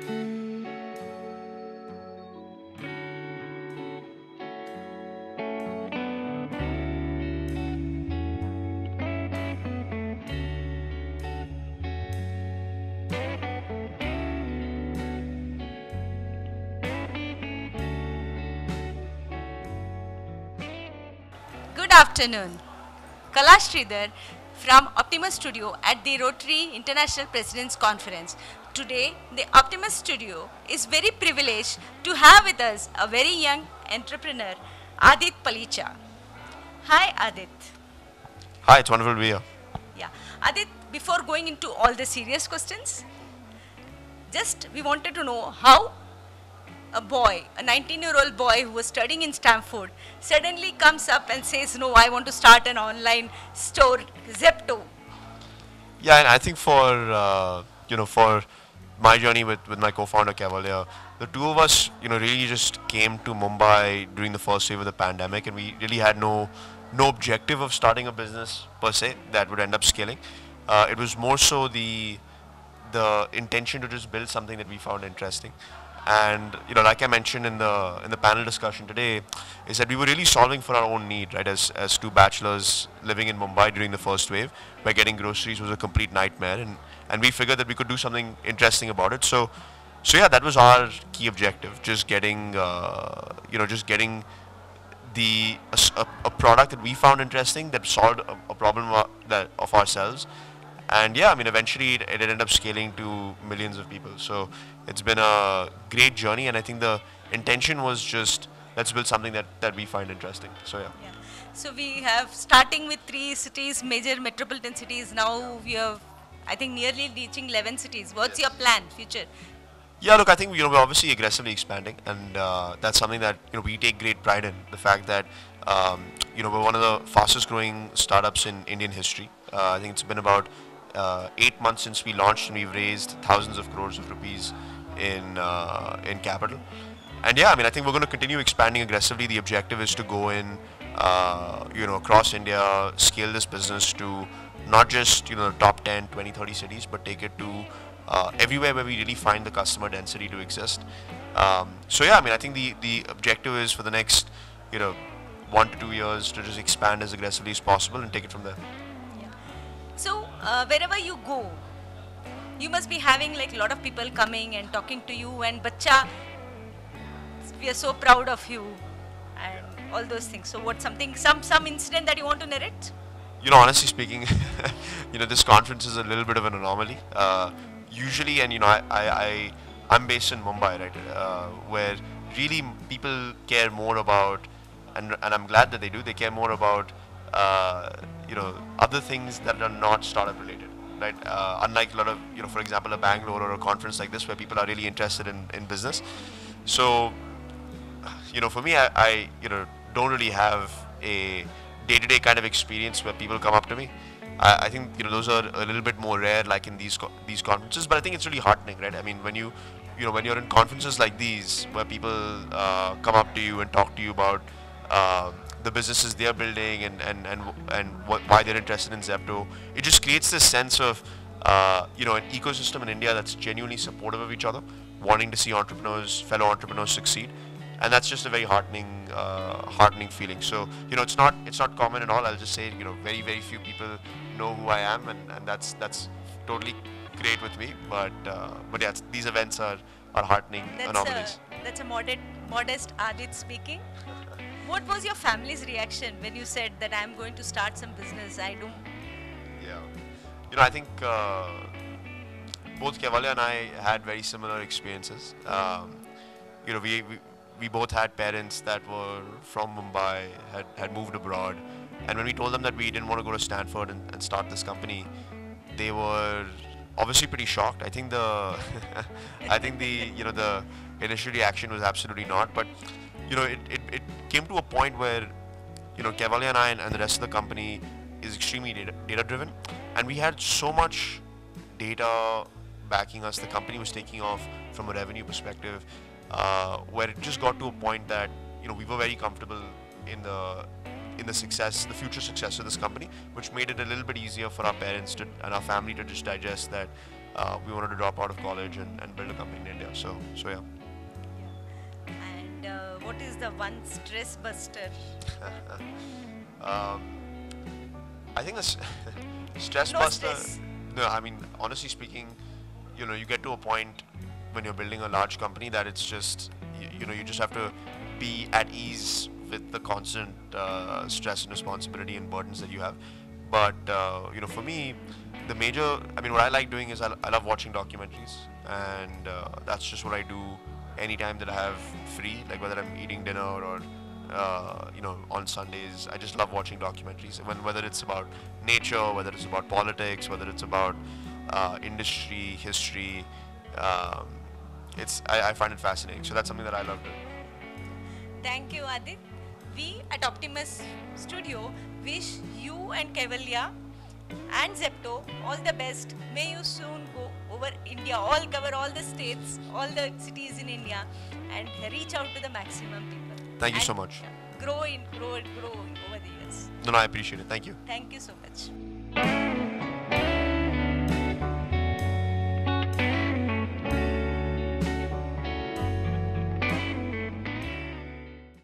Good afternoon. Kalash Sridhar from Optimus Studio at the Rotary International Presidents Conference. Today, the Optimus Studio is very privileged to have with us a very young entrepreneur, Aadit Palicha. Hi, Aadit. Hi, it's wonderful to be here. Yeah, Aadit, before going into all the serious questions, just we wanted to know how a boy, a 19-year-old boy who was studying in Stanford, suddenly comes up and says, no, I want to start an online store, Zepto. Yeah, and I think for my journey with my co-founder Kaivalya, the two of us, really just came to Mumbai during the first wave of the pandemic, and we really had no objective of starting a business per se that would end up scaling. It was more so the intention to just build something that we found interesting. And like I mentioned in the panel discussion today, is that we were really solving for our own need, right? As two bachelors living in Mumbai during the first wave, where getting groceries was a complete nightmare, and we figured that we could do something interesting about it. So yeah, that was our key objective, just getting a product that we found interesting that solved a problem of ourselves. And yeah, I mean, eventually it ended up scaling to millions of people. So it's been a great journey, and I think the intention was just let's build something that we find interesting. So yeah. Yeah. So we have, starting with 3 cities, major metropolitan cities, now we have, I think, nearly reaching 11 cities. What's your plan, future? Yeah, look, I think we're obviously aggressively expanding, and that's something that we take great pride in. The fact that we're one of the fastest growing startups in Indian history. I think it's been about 8 months since we launched, and we've raised thousands of crores of rupees in capital. And yeah, I mean, I think we're going to continue expanding aggressively. The objective is to go in, across India, scale this business to not just the top 10, 20, 30 cities, but take it to everywhere where we really find the customer density to exist. So yeah, I mean, I think the objective is for the next 1 to 2 years to just expand as aggressively as possible and take it from there. So wherever you go, you must be having like a lot of people coming and talking to you, and bacha, we are so proud of you, and all those things. So what, some incident that you want to narrate? Honestly speaking, this conference is a little bit of an anomaly. Usually, and I'm based in Mumbai, right, where really people care more about, and I'm glad that they do. They care more about other things that are not startup related, right? Unlike a lot of, for example, a Bangalore or a conference like this where people are really interested in business. So, for me, I don't really have a day-to-day kind of experience where people come up to me. I think those are a little bit more rare, like in these conferences. But I think it's really heartening, right? I mean, when when you're in conferences like these where people come up to you and talk to you about the businesses they're building and why they're interested in Zepto, it just creates this sense of an ecosystem in India that's genuinely supportive of each other, wanting to see fellow entrepreneurs succeed, and that's just a very heartening feeling. So it's not common at all. I'll just say very very few people know who I am, and that's totally great with me. But yeah, these events are heartening anomalies. That's a modest Aadit speaking. What was your family's reaction when you said that I'm going to start some business? I don't. Yeah, I think both Kaivalya and I had very similar experiences. We both had parents that were from Mumbai, had moved abroad, and when we told them that we didn't want to go to Stanford and start this company, they were obviously pretty shocked. I think the the initial reaction was absolutely not, but it came to a point where Kaivalya and I and the rest of the company is extremely data driven, and we had so much data backing us. The company was taking off from a revenue perspective, where it just got to a point that we were very comfortable in the future success of this company, which made it a little bit easier for our parents and our family to just digest that we wanted to drop out of college and build a company in India. So yeah. And what is the one stress buster? um, I think the stress No buster. stress. No, I mean honestly speaking, you get to a point when you're building a large company that it's just you just have to be at ease with the constant stress and responsibility and burdens that you have. But for me, what I like doing is I love watching documentaries, and that's just what I do anytime that I have free, like whether I'm eating dinner or on Sundays. I just love watching documentaries, whether it's about nature, whether it's about politics, whether it's about industry, history. Um, I find it fascinating. So that's something that I love doing. Thank you, Adit. We at Optimus Studio wish you and Kaivalya and Zepto all the best. May you soon go over India, cover all the states, all the cities in India, and reach out to the maximum people. Thank you And so much. Grow over the years. No, I appreciate it. Thank you. Thank you so much.